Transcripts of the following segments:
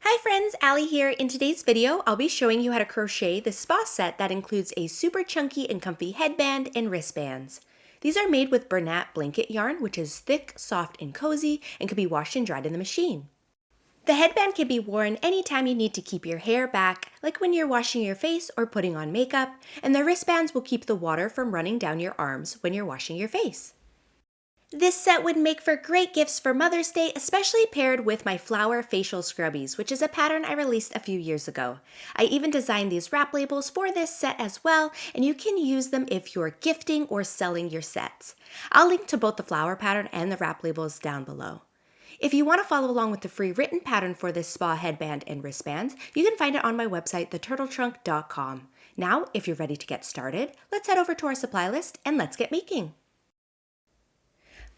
Hi friends, Allie here. In today's video, I'll be showing you how to crochet this spa set that includes a super chunky and comfy headband and wristbands. These are made with Bernat blanket yarn, which is thick, soft, and cozy, and can be washed and dried in the machine. The headband can be worn anytime you need to keep your hair back, like when you're washing your face or putting on makeup, and the wristbands will keep the water from running down your arms when you're washing your face. This set would make for great gifts for Mother's Day, especially paired with my flower facial scrubbies, which is a pattern I released a few years ago. I even designed these wrap labels for this set as well, and you can use them if you're gifting or selling your sets. I'll link to both the flower pattern and the wrap labels down below. If you want to follow along with the free written pattern for this spa headband and wristbands, you can find it on my website, theturtletrunk.com. Now, if you're ready to get started, let's head over to our supply list and let's get making.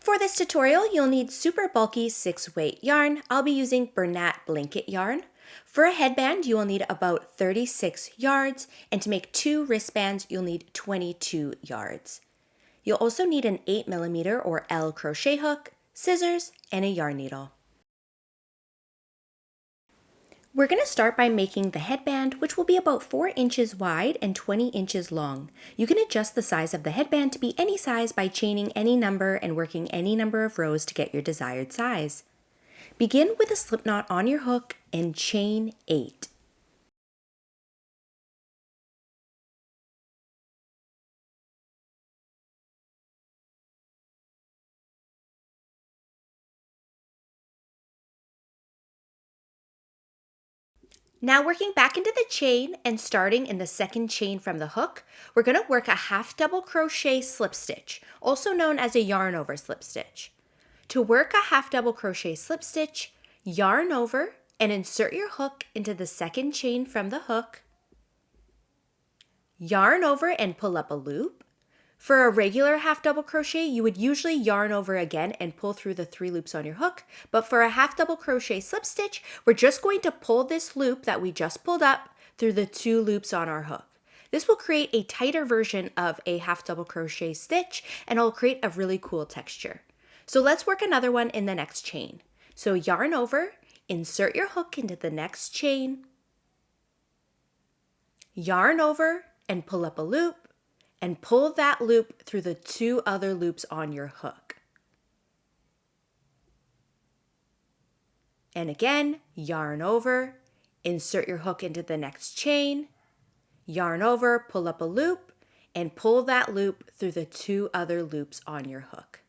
For this tutorial, you'll need super bulky 6-weight yarn. I'll be using Bernat blanket yarn. For a headband, you will need about 36 yards, and to make 2 wristbands, you'll need 22 yards. You'll also need an 8mm or L crochet hook, scissors, and a yarn needle. We're going to start by making the headband, which will be about 4 inches wide and 20 inches long. You can adjust the size of the headband to be any size by chaining any number and working any number of rows to get your desired size. Begin with a slip knot on your hook and chain 8. Now working back into the chain and starting in the second chain from the hook, we're going to work a half double crochet slip stitch, also known as a yarn over slip stitch. To work a half double crochet slip stitch, yarn over and insert your hook into the second chain from the hook, yarn over and pull up a loop. For a regular half double crochet, you would usually yarn over again and pull through the 3 loops on your hook, but for a half double crochet slip stitch, we're just going to pull this loop that we just pulled up through the 2 loops on our hook. This will create a tighter version of a half double crochet stitch, and it'll create a really cool texture. So let's work another one in the next chain. So yarn over, insert your hook into the next chain, yarn over and pull up a loop, and pull that loop through the 2 other loops on your hook. And again, yarn over, insert your hook into the next chain, yarn over, pull up a loop, and pull that loop through the 2 other loops on your hook.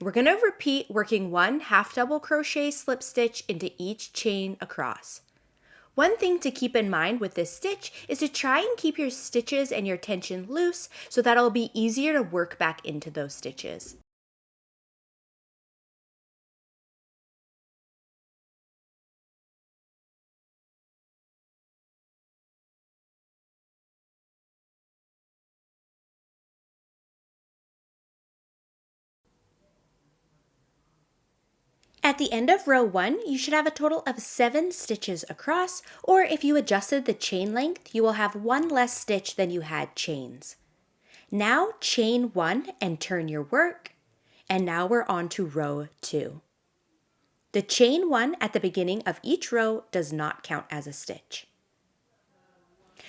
We're going to repeat working 1 half double crochet slip stitch into each chain across. One thing to keep in mind with this stitch is to try and keep your stitches and your tension loose so that it'll be easier to work back into those stitches. At the end of row 1, you should have a total of 7 stitches across, or if you adjusted the chain length, you will have 1 less stitch than you had chains. Now chain 1 and turn your work, and now we're on to row 2. The chain 1 at the beginning of each row does not count as a stitch.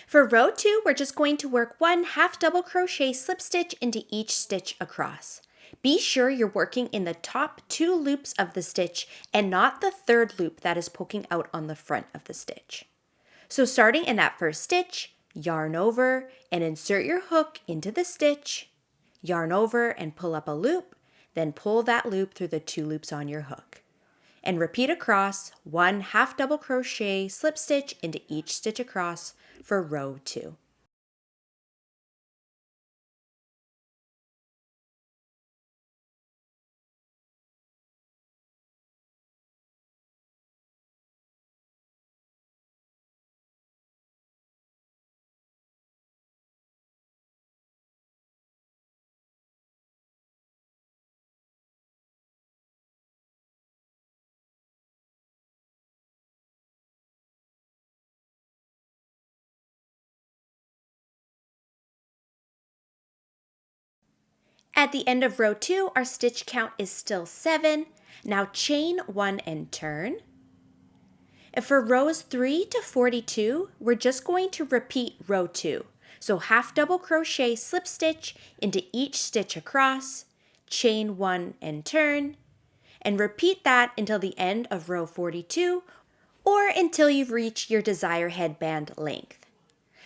For row 2, we're just going to work 1 half double crochet slip stitch into each stitch across. Be sure you're working in the top 2 loops of the stitch and not the 3rd loop that is poking out on the front of the stitch. So starting in that first stitch, yarn over and insert your hook into the stitch, yarn over and pull up a loop, then pull that loop through the 2 loops on your hook. And repeat across 1 half double crochet slip stitch into each stitch across for row 2. At the end of row 2, our stitch count is still 7. Now chain 1 and turn. And for rows 3 to 42, we're just going to repeat row 2. So half double crochet slip stitch into each stitch across, chain 1 and turn, and repeat that until the end of row 42 or until you've reached your desired headband length.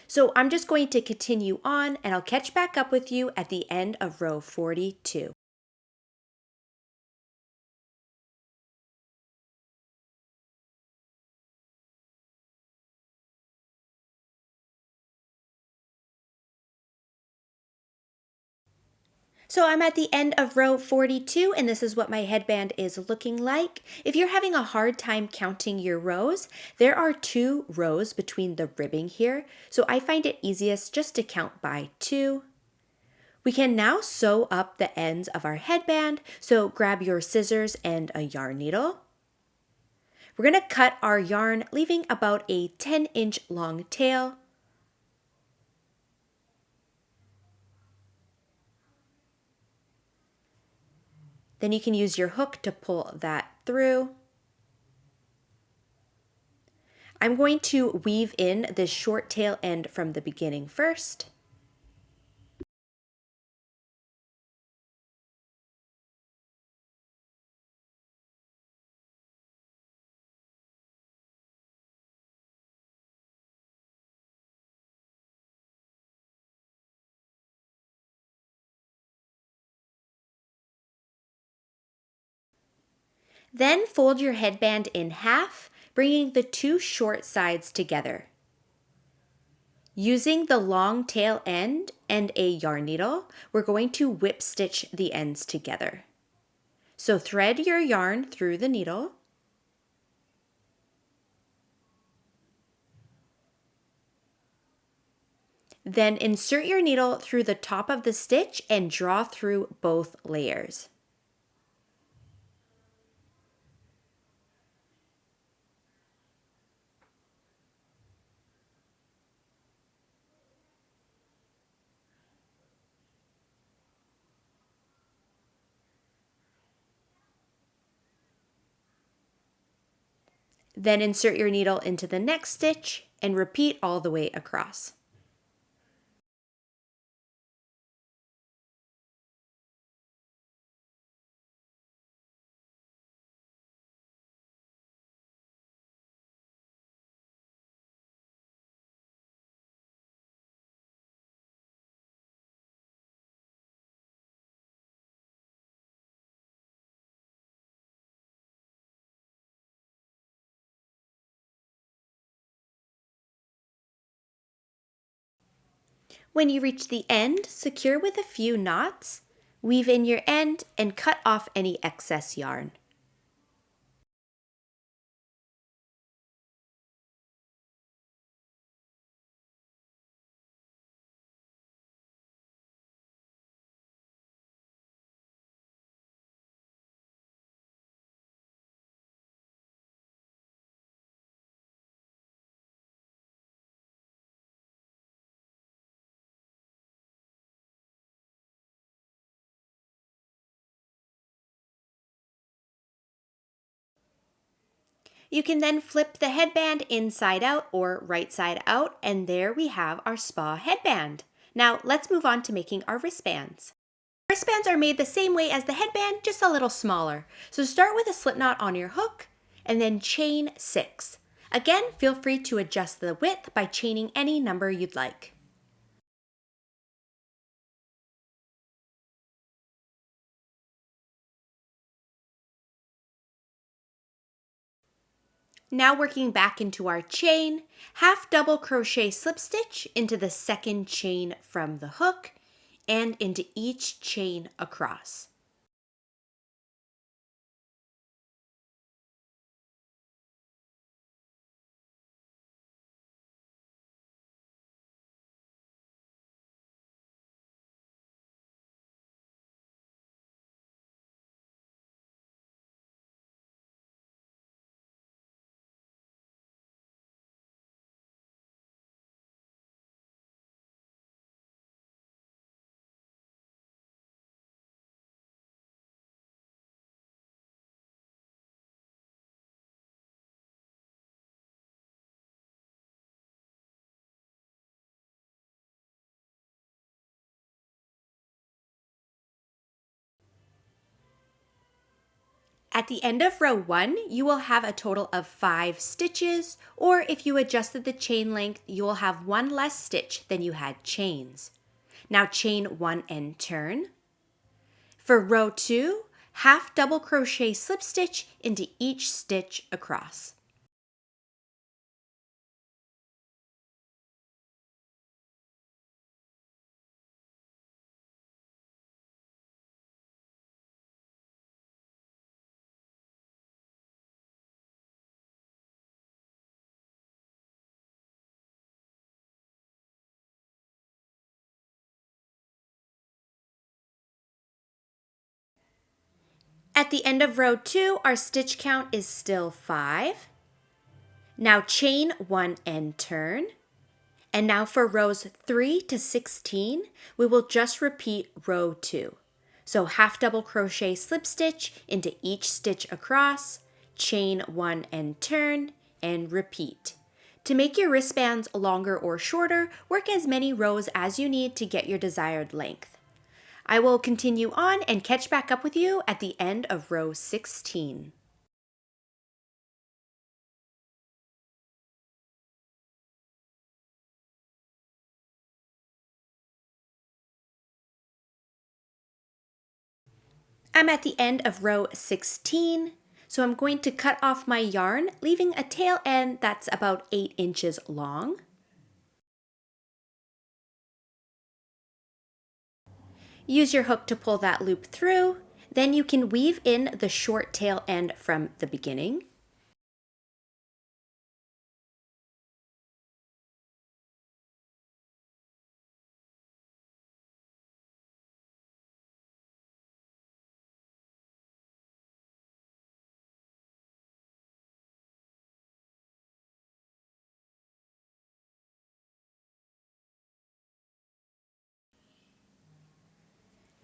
So I'm just going to continue on and I'll catch back up with you at the end of row 42. So I'm at the end of row 42 and this is what my headband is looking like. If you're having a hard time counting your rows, there are 2 rows between the ribbing here. So I find it easiest just to count by 2. We can now sew up the ends of our headband. So grab your scissors and a yarn needle. We're going to cut our yarn, leaving about a 10-inch long tail. Then you can use your hook to pull that through. I'm going to weave in this short tail end from the beginning first. Then fold your headband in half, bringing the 2 short sides together. Using the long tail end and a yarn needle, we're going to whip stitch the ends together. So thread your yarn through the needle. Then insert your needle through the top of the stitch and draw through both layers. Then insert your needle into the next stitch and repeat all the way across. When you reach the end, secure with a few knots, weave in your end, and cut off any excess yarn. You can then flip the headband inside out or right side out, and there we have our spa headband. Now let's move on to making our wristbands. Wristbands are made the same way as the headband, just a little smaller. So start with a slip knot on your hook and then chain 6. Again, feel free to adjust the width by chaining any number you'd like. Now working back into our chain, half double crochet slip stitch into the second chain from the hook and into each chain across. At the end of row 1, you will have a total of 5 stitches, or if you adjusted the chain length, you will have one less stitch than you had chains. Now chain 1 and turn. For row 2, half double crochet slip stitch into each stitch across. At the end of row 2, our stitch count is still 5. Now chain 1 and turn. And now for rows 3 to 16, we will just repeat row 2. So half double crochet slip stitch into each stitch across, chain 1 and turn, and repeat. To make your wristbands longer or shorter, work as many rows as you need to get your desired length. I will continue on and catch back up with you at the end of row 16. I'm at the end of row 16, so I'm going to cut off my yarn, leaving a tail end that's about 8 inches long. Use your hook to pull that loop through. Then you can weave in the short tail end from the beginning.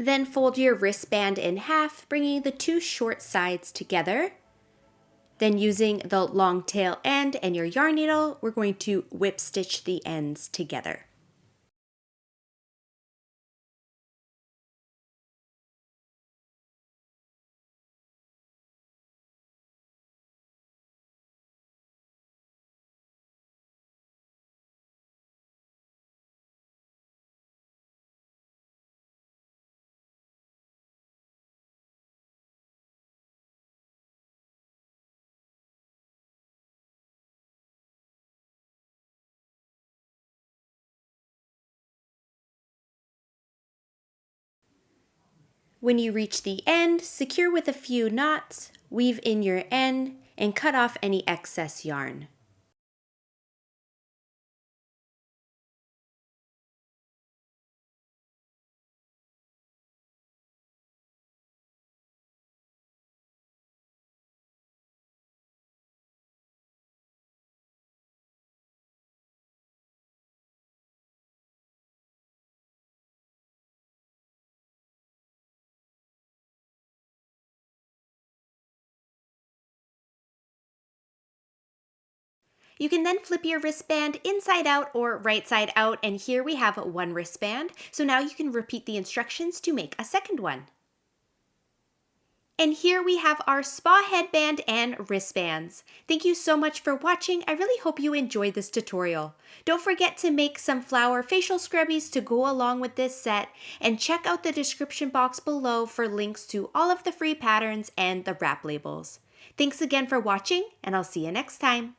Then fold your wristband in half, bringing the two short sides together. Then using the long tail end and your yarn needle, we're going to whip stitch the ends together. When you reach the end, secure with a few knots, weave in your end, and cut off any excess yarn. You can then flip your wristband inside out or right side out, and here we have one wristband. So now you can repeat the instructions to make a second one. And here we have our spa headband and wristbands. Thank you so much for watching. I really hope you enjoyed this tutorial. Don't forget to make some flower facial scrubbies to go along with this set, and check out the description box below for links to all of the free patterns and the wrap labels. Thanks again for watching, and I'll see you next time.